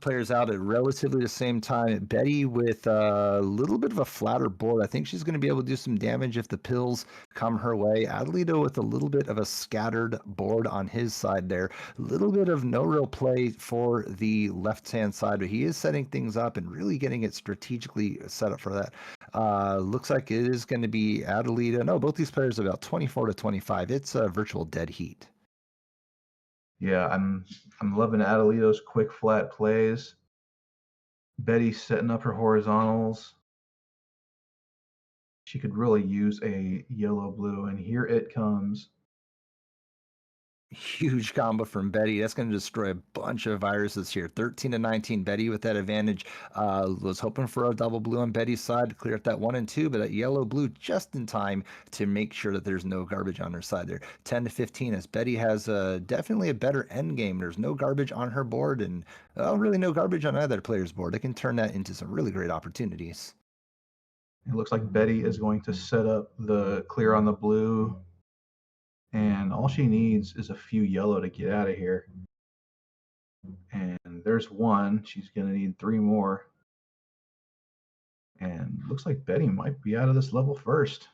players out at relatively the same time. Betty with a little bit of a flatter board. I think she's going to be able to do some damage if the pills come her way. Adelito with a little bit of a scattered board on his side there. A little bit of no real play for the left-hand side, but he is setting things up and really getting it strategically set up for that. Looks like it is going to be Adelito. No, both these players are about 24 to 25. It's a virtual dead heat. Yeah, I'm loving Adelito's quick flat plays. Betty setting up her horizontals. She could really use a yellow-blue, and here it comes. Huge combo from Betty. That's going to destroy a bunch of viruses here. 13 to 19. Betty with that advantage. Was hoping for a double blue on Betty's side to clear up that 1 and 2, but that yellow blue just in time to make sure that there's no garbage on her side there. 10 to 15 as Betty has definitely a better end game. There's no garbage on her board and really no garbage on either player's board. They can turn that into some really great opportunities. It looks like Betty is going to set up the clear on the blue, and all she needs is a few yellow to get out of here. And there's one. She's going to need 3 more. And looks like Betty might be out of this level first.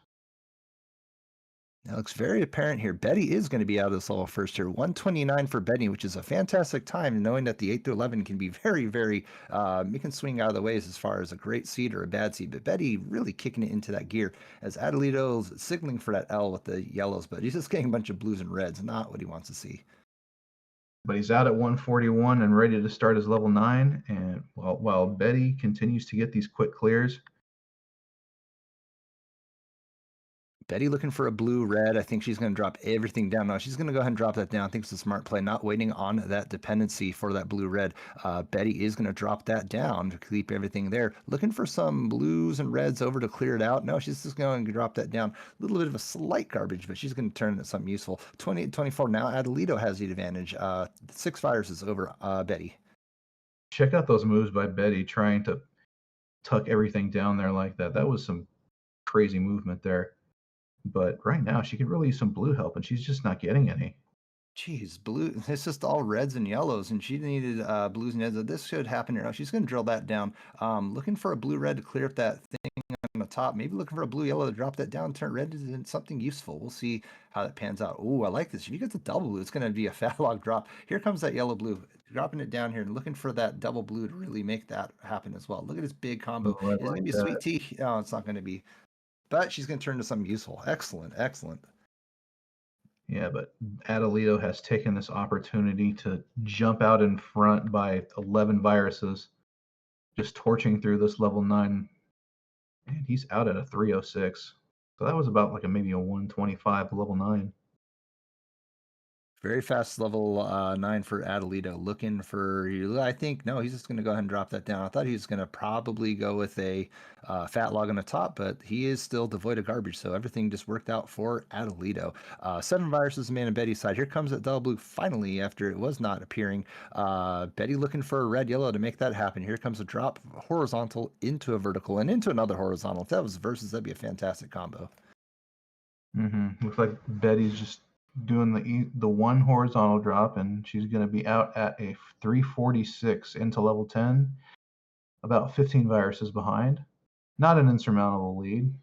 That looks very apparent here. Betty is going to be out of this level first here. 129 for Betty, which is a fantastic time, knowing that the 8 to 11 can be very, very, it can swing out of the ways as far as a great seed or a bad seed. But Betty really kicking it into that gear as Adelito's signaling for that L with the yellows, but he's just getting a bunch of blues and reds, not what he wants to see. But he's out at 141 and ready to start his level 9. And while Betty continues to get these quick clears, Betty looking for a blue red. I think she's going to drop everything down. No, she's going to go ahead and drop that down. I think it's a smart play, not waiting on that dependency for that blue red. Betty is going to drop that down to keep everything there. Looking for some blues and reds over to clear it out. No, she's just going to drop that down. A little bit of a slight garbage, but she's going to turn it into something useful. 28-24. Now Adelito has the advantage. 6 viruses over Betty. check out those moves by Betty trying to tuck everything down there like that. That was some crazy movement there. But right now, she could really use some blue help, and she's just not getting any. Jeez, blue. It's just all reds and yellows, and she needed blues and reds. This should happen here. No, she's going to drill that down. Looking for a blue red to clear up that thing on the top. Maybe looking for a blue yellow to drop that down, turn red into something useful. We'll see how that pans out. Ooh, I like this. If you get the double blue, it's going to be a fat log drop. Here comes that yellow blue. Dropping it down here and looking for that double blue to really make that happen as well. Look at this big combo. Oh, I Is it going to like be a that. sweet tea? No, it's not going to be. But she's going to turn into something useful. Excellent, excellent. Yeah, but Adelito has taken this opportunity to jump out in front by 11 viruses, just torching through this level 9. And he's out at a 306. So that was about like maybe a 125 level 9. Very fast level 9 for Adelito. Looking for, I think, no, he's just going to go ahead and drop that down. I thought he was going to probably go with a fat log on the top, but he is still devoid of garbage. So everything just worked out for Adelito. 7 viruses, man, on Betty's side. Here comes that double blue finally after it was not appearing. Betty looking for a red yellow to make that happen. Here comes a drop horizontal into a vertical and into another horizontal. If that was versus, that'd be a fantastic combo. Looks like Betty's just doing the one horizontal drop, and she's going to be out at a 346 into level 10, about 15 viruses behind. Not an insurmountable lead.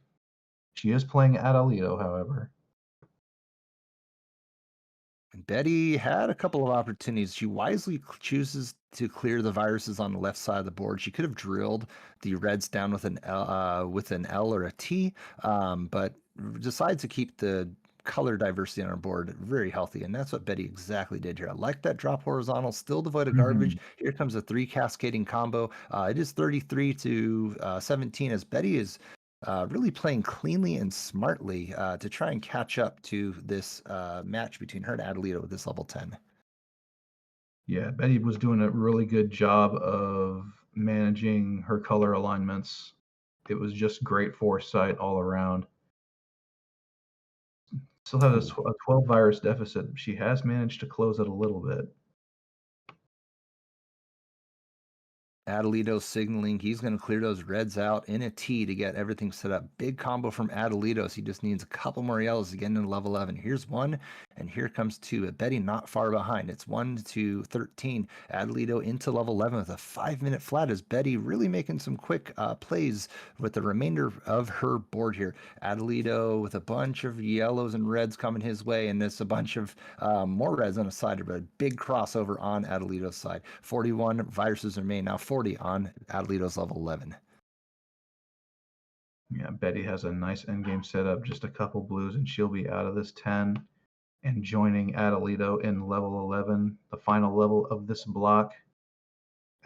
She is playing Adelito, however. Betty had a couple of opportunities. She wisely chooses to clear the viruses on the left side of the board. She could have drilled the reds down with an L or a T, but decides to keep the color diversity on our board very healthy, and that's what Betty exactly did here. I like that drop horizontal, still devoid of garbage. Here comes a 3 cascading combo. It is 33 to 17 as Betty is really playing cleanly and smartly to try and catch up to this match between her and Adelito with this level 10. Yeah, Betty was doing a really good job of managing her color alignments. It was just great foresight all around. Still has a 12 virus deficit. She has managed to close it a little bit. Adelito signaling he's going to clear those reds out in a T to get everything set up. Big combo from Adelito. So he just needs a couple more yellows to get into level 11. Here's one, And here comes two. Betty not far behind. It's 1 to 13. Adelito into level 11 with a 5-minute flat as Betty really making some quick plays with the remainder of her board here. Adelito with a bunch of yellows and reds coming his way, and there's a bunch of more reds on the side, but a big crossover on Adelito's side. 41 viruses remain, now 40 on Adelito's level 11. Yeah, Betty has a nice endgame setup, just a couple blues, and she'll be out of this 10 and joining Adelito in level 11, the final level of this block.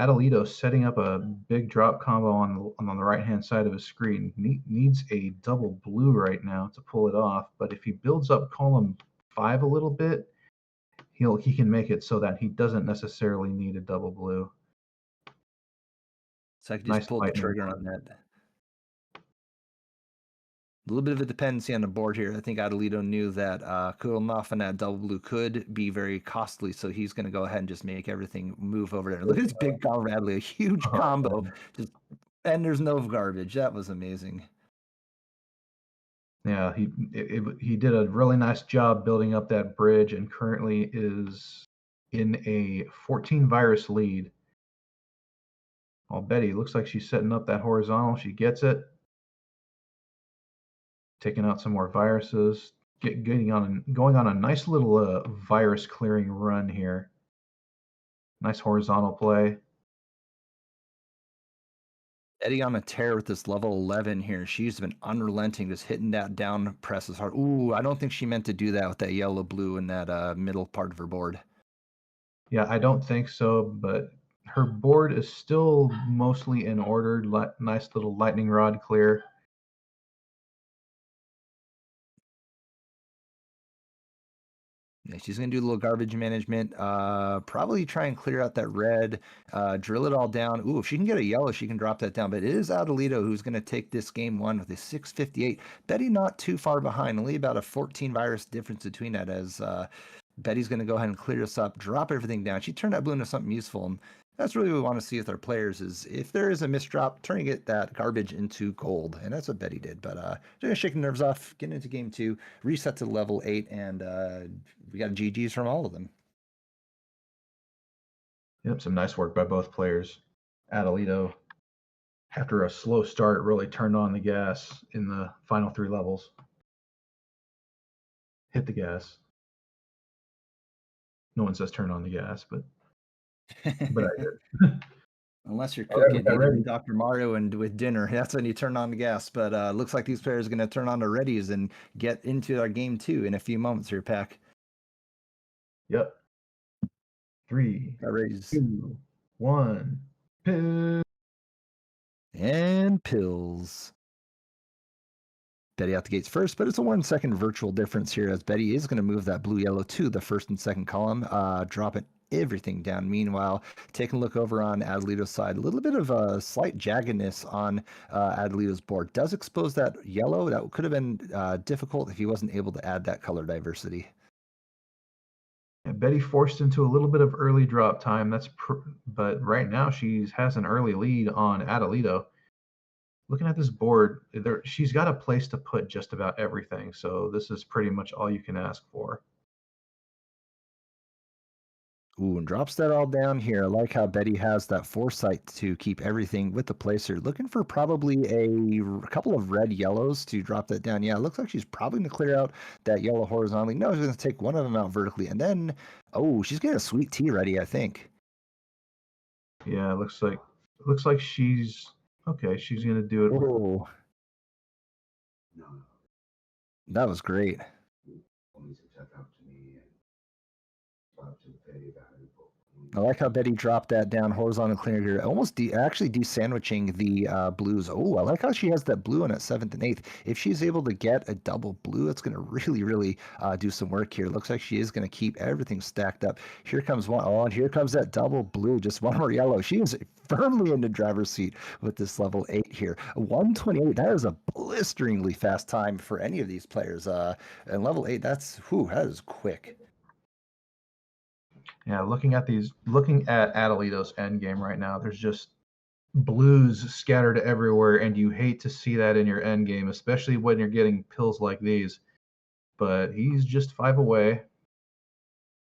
Adelito setting up a big drop combo on the right-hand side of his screen. Needs a double blue right now to pull it off, but if he builds up column 5 a little bit, he can make it so that he doesn't necessarily need a double blue. So I could just Nice pull the lightning trigger on that. A little bit of a dependency on the board here. I think Adelito knew that cooling off on that double blue could be very costly, so he's going to go ahead and just make everything move over there. Look at this big combo, Adelito, a huge combo, just and there's no garbage. That was amazing. Yeah, he did a really nice job building up that bridge, and currently is in a 14 virus lead. Well, Betty looks like she's setting up that horizontal. She gets it, taking out some more viruses, going on a nice little virus clearing run here. Nice horizontal play. Eddie on a tear with this level 11 here. She's been unrelenting, just hitting that down press as hard. Ooh, I don't think she meant to do that with that yellow blue in that middle part of her board. Yeah, I don't think so, but her board is still mostly in order. Nice little lightning rod clear. Yeah, she's gonna do a little garbage management. Probably try and clear out that red. Drill it all down. Ooh, if she can get a yellow, she can drop that down. But it is Adelito who's gonna take this game one with a 658. Betty not too far behind, only about a 14 virus difference between that. As Betty's gonna go ahead and clear this up, drop everything down. She turned that blue into something useful, and that's really what we want to see with our players. Is if there is a misdrop, turning that garbage into gold, and that's what Betty did. But just gonna shake the nerves off, get into game two, reset to level 8, and we got GGs from all of them. Yep, some nice work by both players. Adelito, after a slow start, really turned on the gas in the final 3 levels. Hit the gas. No one says turn on the gas, but I did. Unless you're All right, we cooking, got eating ready. Dr. Mario and with dinner, that's when you turn on the gas. But looks like these players are going to turn on the readies and get into our game two in a few moments here, Pack. Yep. 3, Got readies. 2, 1. Pill. And pills. Betty out the gates first, but it's a 1-second virtual difference here as Betty is going to move that blue-yellow to the first and second column, dropping everything down. Meanwhile, taking a look over on Adelito's side, a little bit of a slight jaggedness on Adelito's board. Does expose that yellow. That could have been difficult if he wasn't able to add that color diversity. Yeah, Betty forced into a little bit of early drop time. But right now she has an early lead on Adelito. Looking at this board, she's got a place to put just about everything. So this is pretty much all you can ask for. Ooh, and drops that all down here. I like how Betty has that foresight to keep everything with the placer. Looking for probably a couple of red yellows to drop that down. Yeah, it looks like she's probably going to clear out that yellow horizontally. No, she's going to take one of them out vertically. And then, oh, she's getting a sweet tea ready, I think. Yeah, it looks like she's okay. She's gonna do it. Oh, that was great. I like how Betty dropped that down horizontal clear here, almost actually de-sandwiching the blues. Oh, I like how she has that blue in at 7th and 8th. If she's able to get a double blue, it's going to really, really do some work here. Looks like she is going to keep everything stacked up. Here comes one. Oh, and here comes that double blue. Just one more yellow. She is firmly in the driver's seat with this level 8 here. 128. That is a blisteringly fast time for any of these players. And level 8, that is quick. Yeah, looking at Adelito's end game right now, there's just blues scattered everywhere, and you hate to see that in your end game, especially when you're getting pills like these. But he's just 5 away.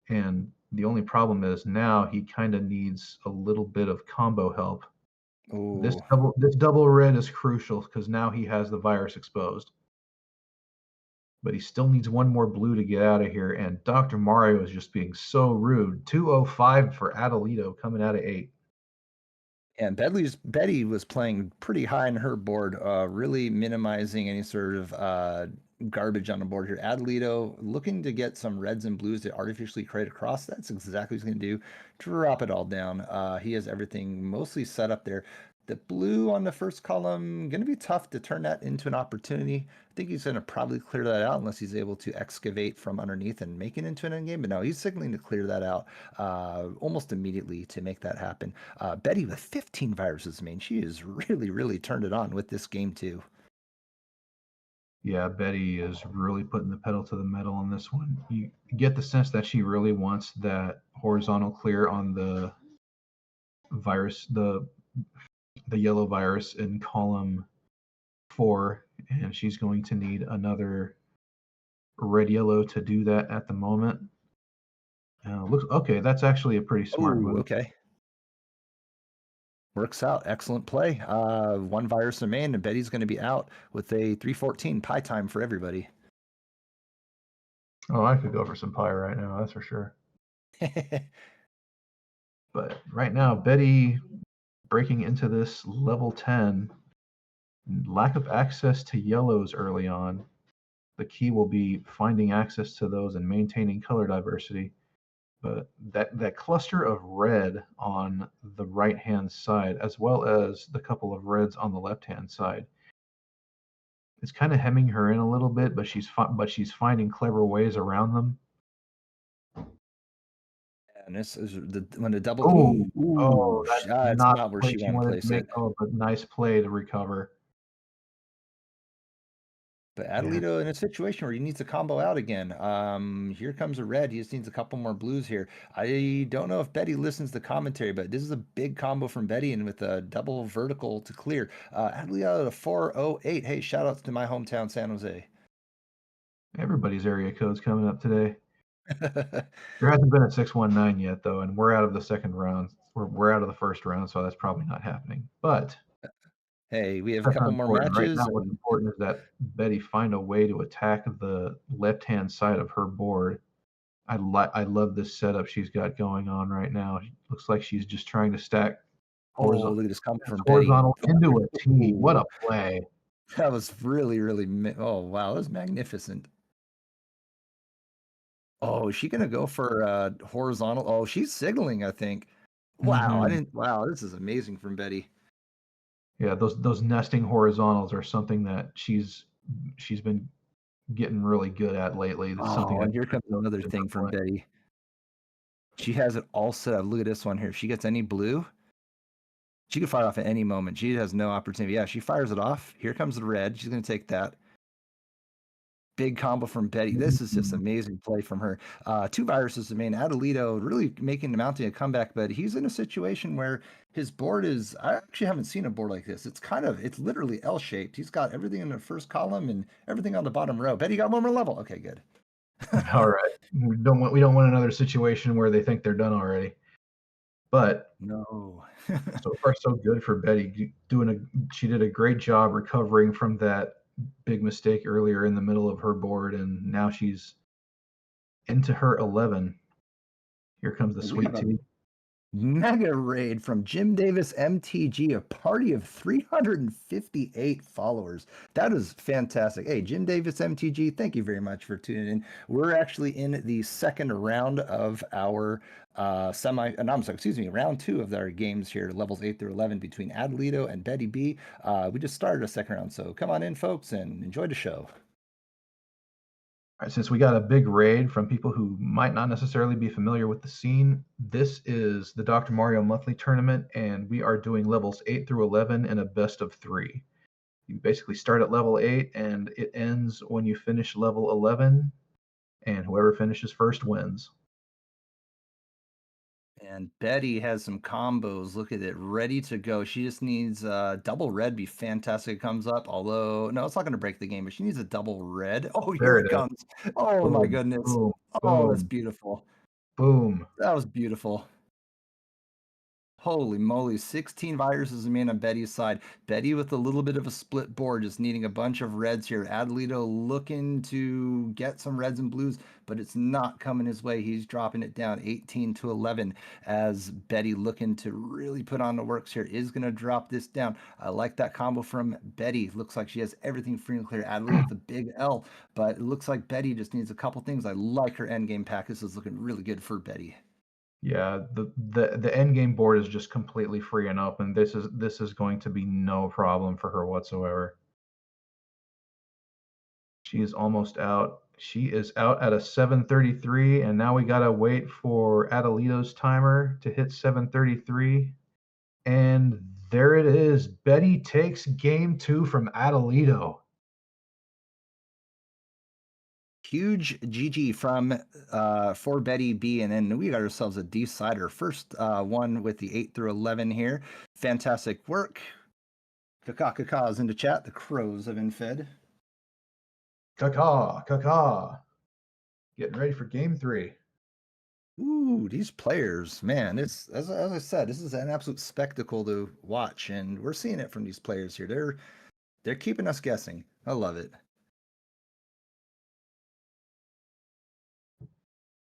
And the only problem is now he kind of needs a little bit of combo help. Ooh. This double red is crucial because now he has the virus exposed. But he still needs one more blue to get out of here. And Dr. Mario is just being so rude. 205 for Adelito coming out of 8. And Betty was playing pretty high in her board, really minimizing any sort of garbage on the board here. Adelito looking to get some reds and blues to artificially create across. That's exactly what he's going to do. Drop it all down. He has everything mostly set up there. The blue on the first column, going to be tough to turn that into an opportunity. I think he's going to probably clear that out unless he's able to excavate from underneath and make it into an endgame. But no, he's signaling to clear that out almost immediately to make that happen. Betty with 15 viruses. I mean, she has really, really turned it on with this game too. Yeah, Betty is really putting the pedal to the metal on this one. You get the sense that she really wants that horizontal clear on the virus, the yellow virus in column 4, and she's going to need another red yellow to do that at the moment. Looks okay. That's actually a pretty smart Oh, move. okay. Works out. Excellent play. One virus remain, and Betty's going to be out with a 314 pie time for everybody. Oh, I could go for some pie right now. That's for sure. But right now, Betty breaking into this level 10, lack of access to yellows early on. The key will be finding access to those and maintaining color diversity. But that cluster of red on the right hand side, as well as the couple of reds on the left hand side, it's kind of hemming her in a little bit. But she's finding clever ways around them. And this is when the double. Oh, Ooh, oh, that's it's not not the where play she she wanted to wanted to place make. it. Oh, but nice play to recover. But Yeah, Adelito in a situation where he needs to combo out again. Here comes a red. He just needs a couple more blues here. I don't know if Betty listens to commentary, but this is a big combo from Betty and with a double vertical to clear. Adelito to 408. Hey, shout outs to my hometown, San Jose. everybody's area code's coming up today. There hasn't been a 619 yet, though, and we're out of the second round. We're out of the first round, so that's probably not happening. But Hey, we have a that's not couple more important. Right matches now, what's and important is that Betty find a way to attack the left-hand side of her board. I love this setup she's got going on right now. It looks like she's just trying to stack oh, horizontal, look at this combo from Betty. horizontal into a T. What Ooh, a play! that was really, really. Oh, wow, that was magnificent. Oh, is she gonna go for horizontal? Oh, she's signaling, I think. Wow, I Hmm. didn't. Wow, this is amazing from Betty. Yeah, those nesting horizontals are something that she's been getting really good at lately. It's something Oh, I and here comes noticed another in her thing from play. Betty. She has it all set up. Look at this one here. If she gets any blue, she can fire off at any moment. She has no opportunity. Yeah, she fires it off. Here comes the red. She's gonna take that. Big combo from Betty. This is just Mhm. amazing play from her. Two viruses to main. Adelito really making the mounting a comeback, but he's in a situation where his board is. I actually haven't seen a board like this. It's literally L shaped. He's got everything in the first column and everything on the bottom row. Betty got one more level. Okay, good. All right. We don't want another situation where they think they're done already. But No. so far so good for Betty. She did a great job recovering from that big mistake earlier in the middle of her board, and now she's into her 11. Here comes the We sweet have a tea. mega raid from Jim Davis MTG, a party of 358 followers. That is fantastic. Hey, Jim Davis MTG, thank you very much for tuning in. We're actually in the second round of our I'm sorry, excuse me, round two of our games here, levels 8 through 11 between Adelito and Betty B. We just started a second round, so come on in, folks, and enjoy the show. All right, since we got a big raid from people who might not necessarily be familiar with the scene, this is the Dr. Mario monthly tournament, and we are doing levels 8 through 11 in a best of 3. You basically start at level 8 and it ends when you finish level 11, and whoever finishes first wins. And Betty has some combos. Look at it, ready to go. She just needs double red. Be fantastic. It comes up. Although no, it's not going to break the game. But she needs a double red. Oh, here There it it is. comes. Oh my Boom, goodness. boom, Oh, that's boom. beautiful. Boom. That was beautiful. Holy moly, 16 viruses remain on Betty's side. Betty with a little bit of a split board, just needing a bunch of reds here. Adelito looking to get some reds and blues, but it's not coming his way. He's dropping it down 18 to 11 as Betty looking to really put on the works here. Is going to drop this down. I like that combo from Betty. Looks like she has everything free and clear. Adelito with the big L, but it looks like Betty just needs a couple things. I like her endgame pack. This is looking really good for Betty. Yeah, the end game board is just completely free and open. This is going to be no problem for her whatsoever. She is almost out. She is out at a 7:33, and now we gotta wait for Adelito's timer to hit 7:33. And there it is. Betty takes game two from Adelito. Huge GG from for Betty B, and then we got ourselves a decider. First one with the 8 through 11 here. Fantastic work. Kaka is in the chat. The crows have been fed. Kaka. Getting ready for game three. Ooh, these players, man! It's as I said, this is an absolute spectacle to watch, and we're seeing it from these players here. They're keeping us guessing. I love it.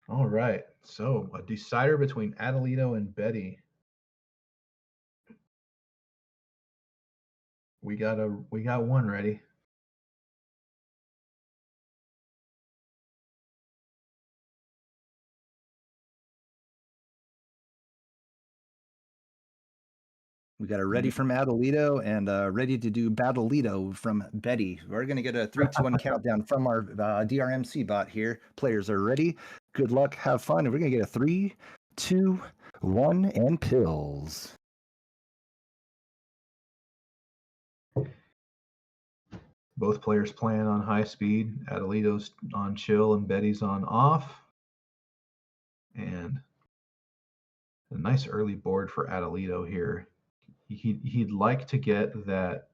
All right. So a decider between Adelito and Betty. We got one ready. We got a ready from Adelito and ready to do Battleito from Betty. We're going to get a 3, 2, 1 countdown from our DrMC bot here. Players are ready. Good luck. Have fun. And we're going to get a 3, 2, 1, and pills. Both players playing on high speed. Adelito's on chill and Betty's on off. And a nice early board for Adelito here. He'd like to get that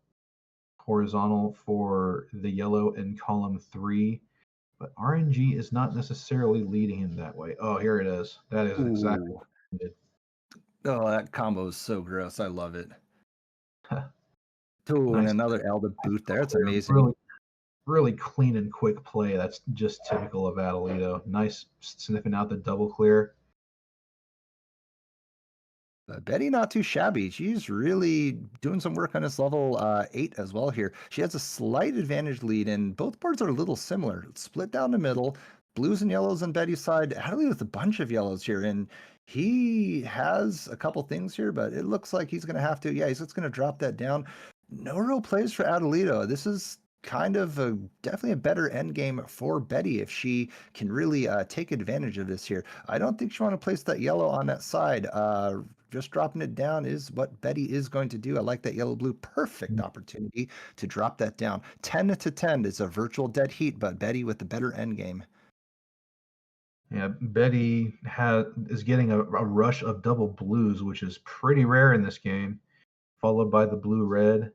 horizontal for the yellow in column 3, but RNG is not necessarily leading him that way. Oh, here it is. That is exactly Ooh. what he did. Oh, that combo is so gross. I love it. Oh, and Nice, another L to boot there. It's clear, amazing. really clean and quick play. That's just typical of Adelito. Nice sniffing out the double clear. Betty, not too shabby. She's really doing some work on this level 8 as well here. She has a slight advantage lead, and both boards are a little similar. Split down the middle, blues and yellows on Betty's side. Hadley with a bunch of yellows here, and he has a couple things here, but it looks like he's going to have to, yeah, he's just going to drop that down. No real plays for Adelito. This is kind of definitely a better end game for Betty if she can really take advantage of this here. I don't think she want to place that yellow on that side. Just dropping it down is what Betty is going to do. I like that yellow blue. Perfect opportunity to drop that down. 10 to 10 is a virtual dead heat, but Betty with the better end game. Yeah, Betty is getting a rush of double blues, which is pretty rare in this game, followed by the blue red.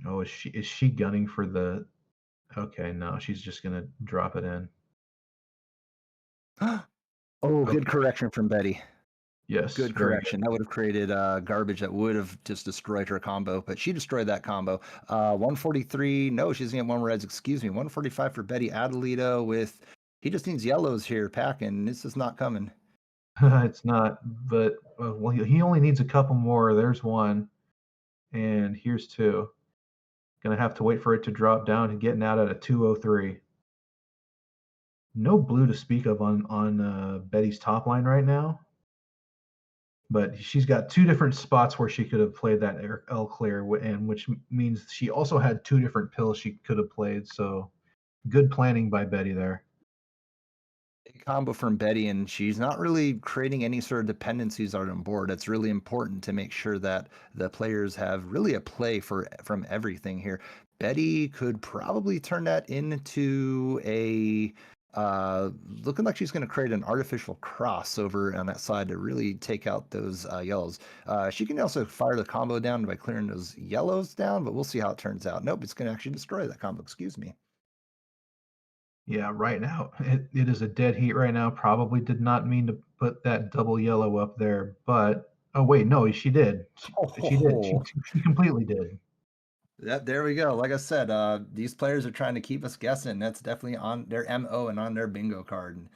Oh, is she gunning for the? Okay, no, she's just gonna drop it in. Oh, good Okay, correction from Betty. yes, Good very good. correction. That would have created garbage that would have just destroyed her combo, but she destroyed that combo. 143. No, she doesn't get one reds. Excuse me. 145 for Betty Adelito with. He just needs yellows here packing. This is not coming. It's not, but well, he only needs a couple more. There's one, and here's two. Gonna have to wait for it to drop down and getting out at a 203. No blue to speak of on Betty's top line right now, but she's got two different spots where she could have played that L clear, and which means she also had two different pills she could have played. So good planning by Betty there. Big combo from Betty, and she's not really creating any sort of dependencies on board. It's really important to make sure that the players have really a play from everything here. Betty could probably turn that into a looking like she's going to create an artificial crossover on that side to really take out those yellows. She can also fire the combo down by clearing those yellows down, but we'll see how it turns out. Nope, it's going to actually destroy that combo. Excuse me. Yeah, right now it is a dead heat right now. Probably did not mean to put that double yellow up there, but oh wait, no, she did. She did. Oh, She completely did. that there we go. Like I said, these players are trying to keep us guessing. That's definitely on their MO and on their bingo card. And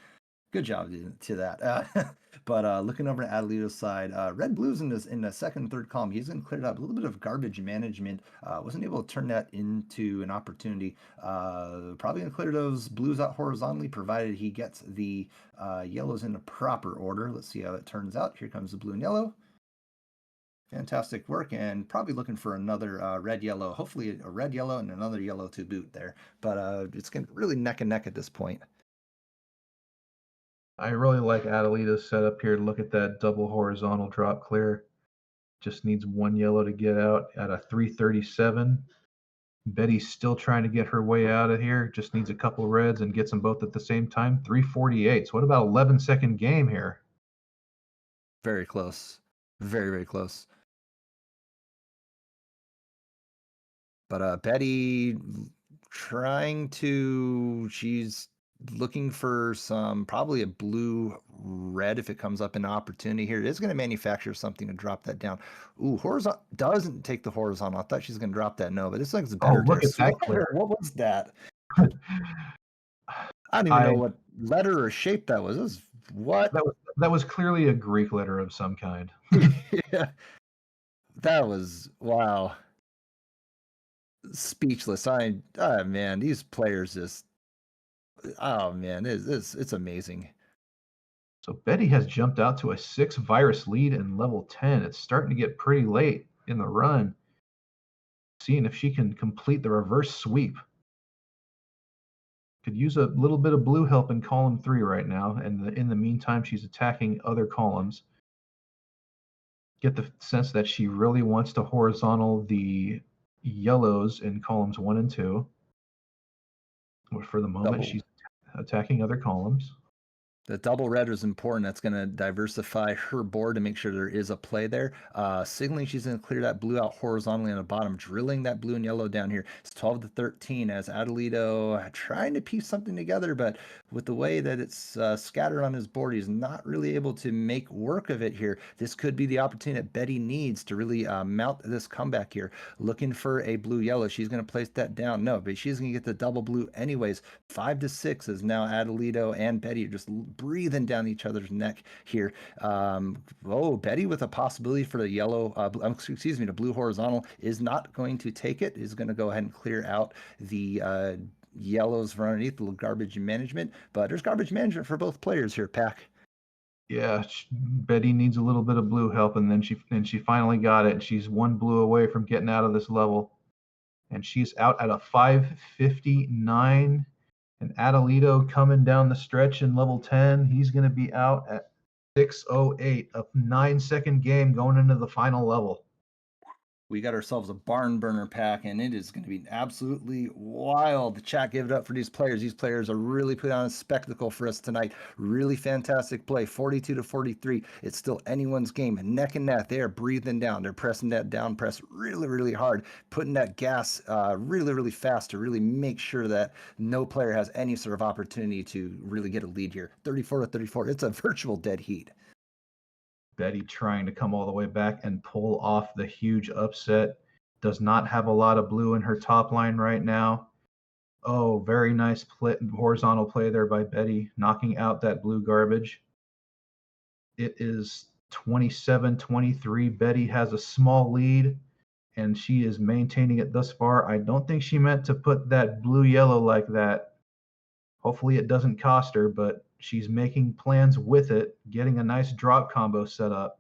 good job to that. But looking over at Adelito's side, Red Blues in the second and third column, he's going to clear up a little bit of garbage management. Wasn't able to turn that into an opportunity. Probably going to clear those Blues out horizontally, provided he gets the yellows in the proper order. Let's see how it turns out. Here comes the blue and yellow. Fantastic work, and probably looking for another red yellow. Hopefully, a red yellow and another yellow to boot there. But it's getting really neck and neck at this point. I really like Adelita's setup here. Look at that double horizontal drop clear. Just needs one yellow to get out at a 337. Betty's still trying to get her way out of here. Just needs a couple reds and gets them both at the same time. 348. So what about 11-second game here? Very close. Very, very close. But Betty trying to, she's looking for some, probably a blue red if it comes up an opportunity here. It is going to manufacture something to drop that down. Ooh, horizontal doesn't take the horizontal. I thought she's going to drop that. No, but this looks Oh, better there. look at that clear. What was that? I don't even know I what letter or shape that was. This is what? that was clearly a Greek letter of some kind. Yeah, that was wow. Speechless. Man, these players just oh man, it's amazing. So Betty has jumped out to a 6 virus lead in level 10. It's starting to get pretty late in the run. Seeing if she can complete the reverse sweep. Could use a little bit of blue help in column 3 right now, and in the meantime, she's attacking other columns. Get the sense that she really wants to horizontal the yellows in columns 1 and 2. But for the moment, Double she's attacking other columns. The double red is important. That's going to diversify her board to make sure there is a play there. Signaling she's going to clear that blue out horizontally on the bottom, drilling that blue and yellow down here. It's 12 to 13 as Adelito trying to piece something together, but with the way that it's scattered on his board, he's not really able to make work of it here. This could be the opportunity that Betty needs to really mount this comeback here. Looking for a blue yellow. She's going to place that down. No, but she's going to get the double blue anyways. 5 to 6 is now Adelito and Betty are just breathing down each other's neck here. Betty with a possibility for the yellow, excuse me, the blue horizontal is not going to take it. Is going to go ahead and clear out the yellows from underneath the garbage management. But there's garbage management for both players here, Pack. Yeah, Betty needs a little bit of blue help, and then she finally got it. She's one blue away from getting out of this level, and she's out at a 559. And Adelito coming down the stretch in level 10, he's going to be out at 608, a 9-second game going into the final level. We got ourselves a barn burner pack, and it is going to be absolutely wild. The chat give it up for these players. These players are really putting on a spectacle for us tonight. Really fantastic play, 42 to 43. It's still anyone's game, neck and neck. They are breathing down. They're pressing that down press really, really hard, putting that gas really, really fast to really make sure that no player has any sort of opportunity to really get a lead here. 34 to 34. It's a virtual dead heat. Betty trying to come all the way back and pull off the huge upset. Does not have a lot of blue in her top line right now. Oh, very nice horizontal play there by Betty, knocking out that blue garbage. It is 27-23. Betty has a small lead, and she is maintaining it thus far. I don't think she meant to put that blue yellow like that. Hopefully it doesn't cost her, but she's making plans with it, getting a nice drop combo set up.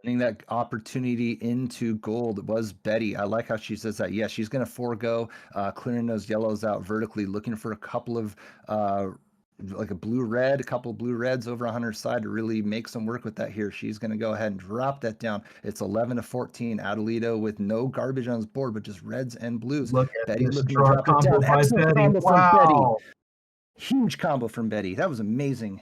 Getting that opportunity into gold was Betty. I like how she says that. Yeah, she's going to forego clearing those yellows out vertically, looking for a couple of like a blue red, a couple of blue reds over on her side to really make some work with that here. She's going to go ahead and drop that down. It's 11 to 14. Adelito with no garbage on his board, but just reds and blues. Look at Betty this looking to draw drop it combo down. by Excellent Betty. combo from Betty. Wow. Huge combo from Betty. That was amazing.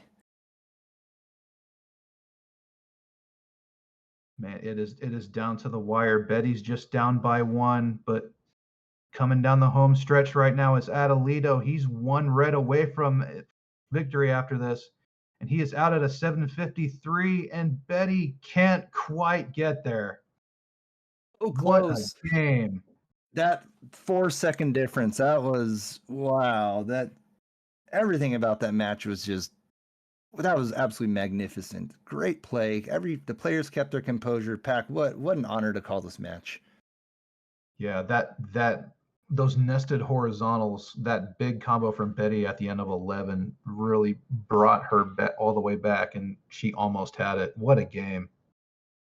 Man, it is down to the wire. Betty's just down by one, but Coming down the home stretch right now is Adelito. He's one red away from victory after this, and he is out at a 753, and Betty can't quite get there. Oh, What a close. game. That 4-second difference, that was wow. That everything about that match was just that was absolutely magnificent. Great play. The players kept their composure. Pack, what an honor to call this match. Yeah, that those nested horizontals, that big combo from Betty at the end of 11 really brought her all the way back, and she almost had it. What a game.